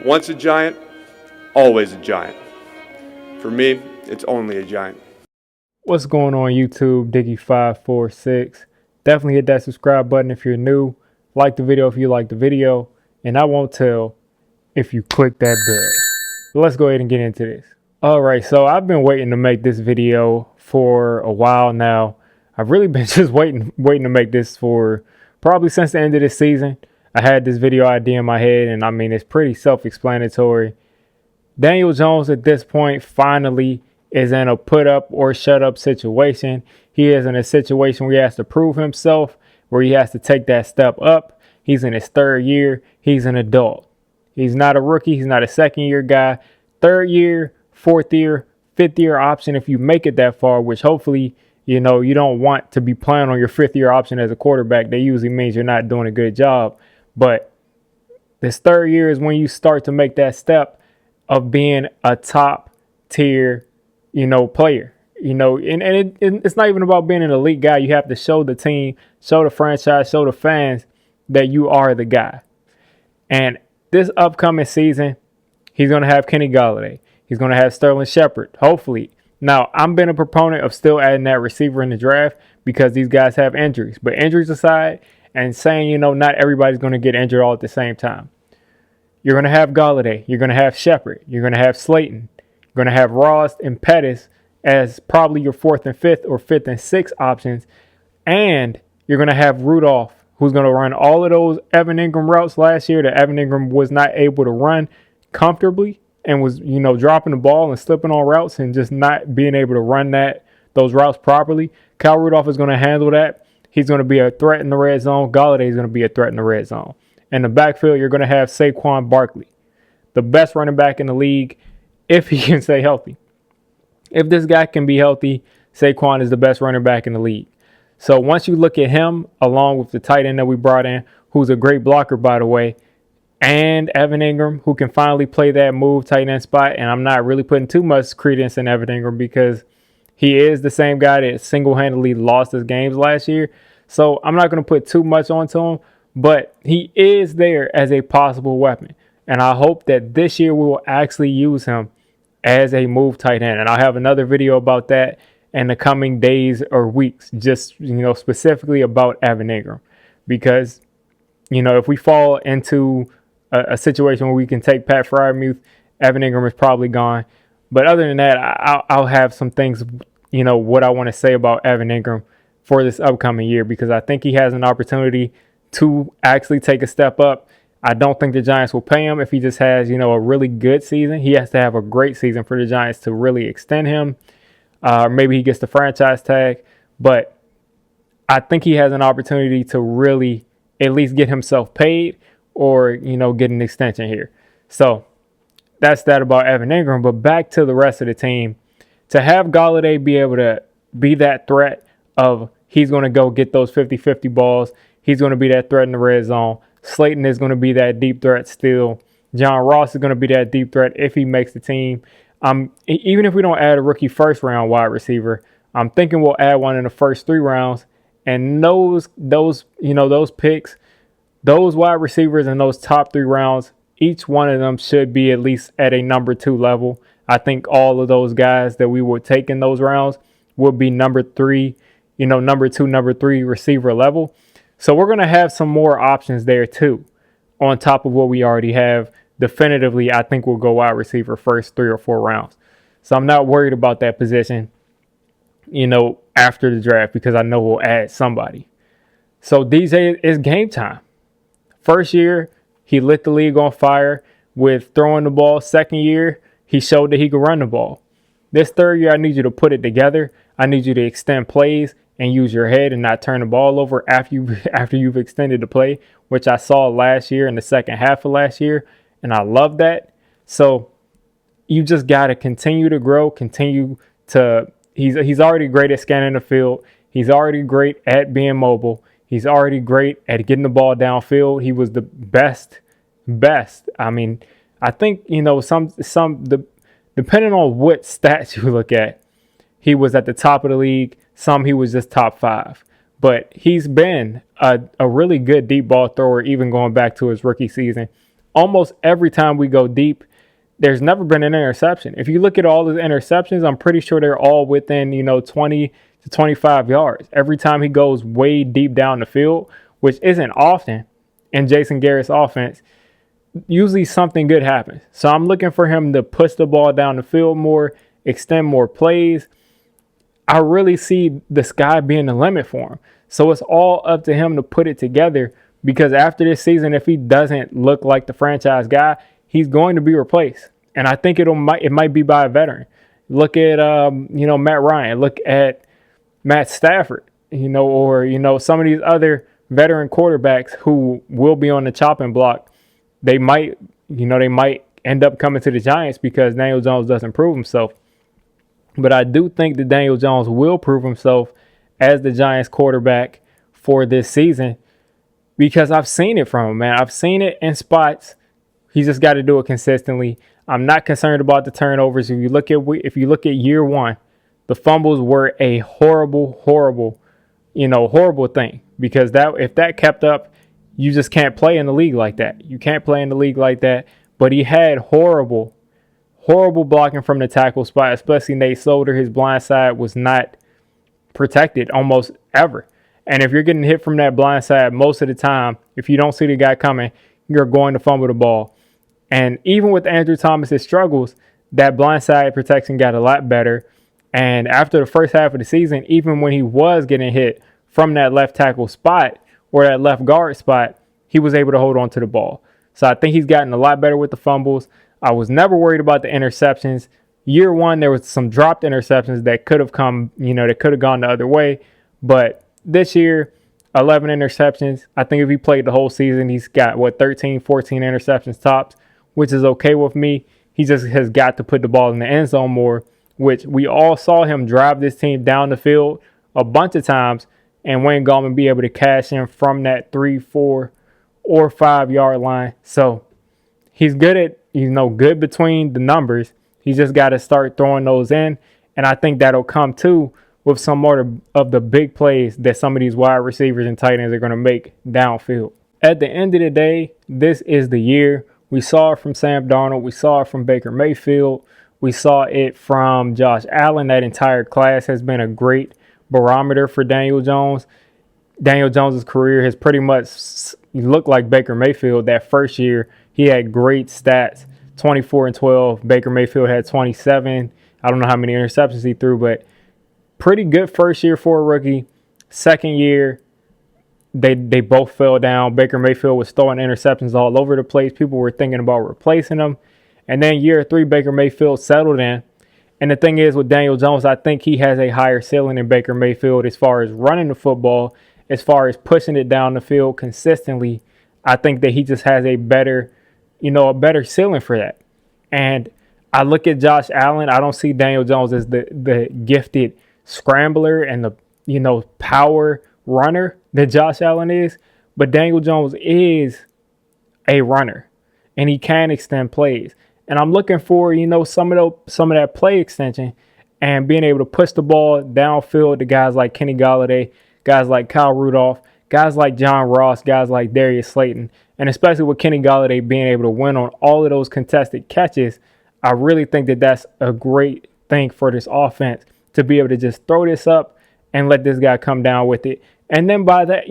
Once a giant, always a giant. For me, it's only a giant. What's going on YouTube? Diggy546. Definitely hit that subscribe button if you're new. Like the video if you like the video. And I won't tell if you click that bell. But let's go ahead and get into this. Alright, so I've been waiting to make this video for a while now. I've really been just waiting to make this for probably since the end of this season. I had this video idea in my head, and I mean, it's pretty self-explanatory. Daniel Jones at this point finally is in a put up or shut up situation. He is in a situation where he has to prove himself, where he has to take that step up. He's in his third year. He's an adult. He's not a rookie. He's not a second year guy. Third year, fourth year, fifth year option if you make it that far, which hopefully, you know, you don't want to be playing on your fifth year option as a quarterback. That usually means you're not doing a good job. But this third year is when you start to make that step of being a top tier, player, and it's not even about being an elite guy. You have to show the team, show the franchise, show the fans that you are the guy. And this upcoming season, he's going to have Kenny Golladay. He's going to have Sterling Shepard, hopefully. Now, I've been a proponent of still adding that receiver in the draft because these guys have injuries. But injuries aside, and saying, not everybody's going to get injured all at the same time. You're going to have Golladay. You're going to have Shepard. You're going to have Slayton. You're going to have Ross and Pettis as probably your fourth and fifth or fifth and sixth options. And you're going to have Rudolph, who's going to run all of those Evan Ingram routes last year that Evan Ingram was not able to run comfortably and was, dropping the ball and slipping on routes and just not being able to run those routes properly. Kyle Rudolph is going to handle that. He's going to be a threat in the red zone. Golladay is going to be a threat in the red zone. In the backfield, you're going to have Saquon Barkley, the best running back in the league, if he can stay healthy. If this guy can be healthy, Saquon is the best running back in the league. So once you look at him, along with the tight end that we brought in, who's a great blocker, by the way, and Evan Ingram, who can finally play that move tight end spot, and I'm not really putting too much credence in Evan Ingram because he is the same guy that single-handedly lost his games last year. So I'm not going to put too much onto him, but he is there as a possible weapon. And I hope that this year we will actually use him as a move tight end. And I'll have another video about that in the coming days or weeks, just, specifically about Evan Ingram. Because, if we fall into a situation where we can take Pat Freiermuth, Evan Ingram is probably gone. But other than that, I'll have some things, what I want to say about Evan Ingram for this upcoming year, because I think he has an opportunity to actually take a step up. I don't think the Giants will pay him if he just has, a really good season. He has to have a great season for the Giants to really extend him. Maybe he gets the franchise tag, but I think he has an opportunity to really at least get himself paid or, get an extension here. So that's that about Evan Ingram. But back to the rest of the team. To have Golladay be able to be that threat of he's going to go get those 50-50 balls. He's going to be that threat in the red zone. Slayton is going to be that deep threat still. John Ross is going to be that deep threat if he makes the team. Even if we don't add a rookie first-round wide receiver, I'm thinking we'll add one in the first 3 rounds. And those picks, those wide receivers in those top 3 rounds, each one of them should be at least at a number 2 level. I think all of those guys that we would take in those rounds would be number 3, number 2, number 3 receiver level. So we're going to have some more options there too, on top of what we already have. Definitively, I think we'll go wide receiver first 3 or 4 rounds. So I'm not worried about that position, after the draft, because I know we'll add somebody. So DJ is game time. First year, he lit the league on fire with throwing the ball. Second year, he showed that he could run the ball. This third year, I need you to put it together. I need you to extend plays and use your head and not turn the ball over after you've extended the play, which I saw last year in the second half of last year, and I love that. So you just got to continue to grow, he's already great at scanning the field. He's already great at being mobile. He's already great at getting the ball downfield. He was the best. I mean, I think, depending on what stats you look at, he was at the top of the league. Some he was just top 5. But he's been a really good deep ball thrower, even going back to his rookie season. almost every time we go deep, there's never been an interception. If you look at all the interceptions, I'm pretty sure they're all within, 20 to 25 yards. Every time he goes way deep down the field, which isn't often in Jason Garrett's offense, usually something good happens. So I'm looking for him to push the ball down the field more, extend more plays. I really see the sky being the limit for him. So it's all up to him to put it together, because after this season, if he doesn't look like the franchise guy, he's going to be replaced. And I think it might be by a veteran. Look at Matt Ryan. Look at Matt Stafford. Or some of these other veteran quarterbacks who will be on the chopping block. They might end up coming to the Giants because Daniel Jones doesn't prove himself. But I do think that Daniel Jones will prove himself as the Giants quarterback for this season, because I've seen it from him, man. I've seen it in spots. He's just got to do it consistently. I'm not concerned about the turnovers. If you look at year one, the fumbles were a horrible thing, because if that kept up, you just can't play in the league like that. You can't play in the league like that. But he had horrible blocking from the tackle spot, especially Nate Solder. His blind side was not protected almost ever. And if you're getting hit from that blind side, most of the time, if you don't see the guy coming, you're going to fumble the ball. And even with Andrew Thomas's struggles, that blind side protection got a lot better. And after the first half of the season, even when he was getting hit from that left tackle spot or that left guard spot, he was able to hold on to the ball. So I think he's gotten a lot better with the fumbles. I was never worried about the interceptions. Year one, there was some dropped interceptions that could have gone the other way. But this year, 11 interceptions. I think if he played the whole season, he's got, 13, 14 interceptions tops, which is okay with me. He just has got to put the ball in the end zone more, which we all saw him drive this team down the field a bunch of times, and Wayne Gallman be able to cash in from that 3, 4, or 5 yard line. So he's good at, good between the numbers. He's just got to start throwing those in, and I think that'll come too with some more of the big plays that some of these wide receivers and tight ends are going to make downfield. At the end of the day, this is the year. We saw it from Sam Darnold. We saw it from Baker Mayfield. We saw it from Josh Allen. That entire class has been a great barometer for Daniel Jones. Daniel Jones' career has pretty much looked like Baker Mayfield. That first year, he had great stats, 24-12. Baker Mayfield had 27. I don't know how many interceptions he threw, but pretty good first year for a rookie. Second year, they both fell down. Baker Mayfield was throwing interceptions all over the place. People were thinking about replacing him. And then year 3, Baker Mayfield settled in. And the thing is with Daniel Jones, I think he has a higher ceiling than Baker Mayfield as far as running the football, as far as pushing it down the field consistently. I think that he just has a better ceiling for that. And I look at Josh Allen. I don't see Daniel Jones as the gifted scrambler and the power runner that Josh Allen is, but Daniel Jones is a runner, and he can extend plays. And I'm looking for some of that play extension and being able to push the ball downfield to guys like Kenny Golladay, guys like Kyle Rudolph, guys like John Ross, guys like Darius Slayton, and especially with Kenny Golladay being able to win on all of those contested catches. I really think that that's a great thing for this offense, to be able to just throw this up and let this guy come down with it. And then by that,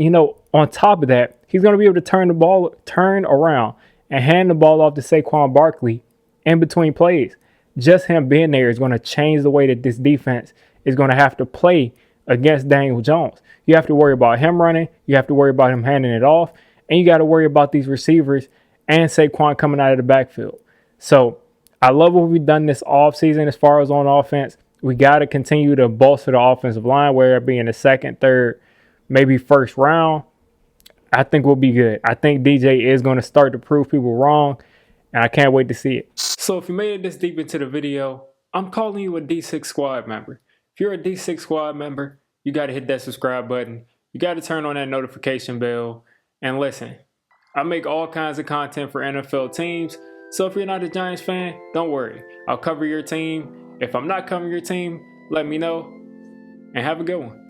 on top of that, he's going to be able to turn around and hand the ball off to Saquon Barkley in between plays. Just him being there is going to change the way that this defense is going to have to play against Daniel Jones. You have to worry about him running. You have to worry about him handing it off. And you got to worry about these receivers and Saquon coming out of the backfield. So I love what we've done this offseason as far as on offense. We got to continue to bolster the offensive line, whether it be in the second, third, maybe first round. I think we'll be good. I think DJ is going to start to prove people wrong, and I can't wait to see it. So if you made it this deep into the video, I'm calling you a D6 Squad member. If you're a D6 Squad member, you got to hit that subscribe button. You got to turn on that notification bell. And listen, I make all kinds of content for NFL teams, so if you're not a Giants fan, don't worry. I'll cover your team. If I'm not covering your team, let me know, and have a good one.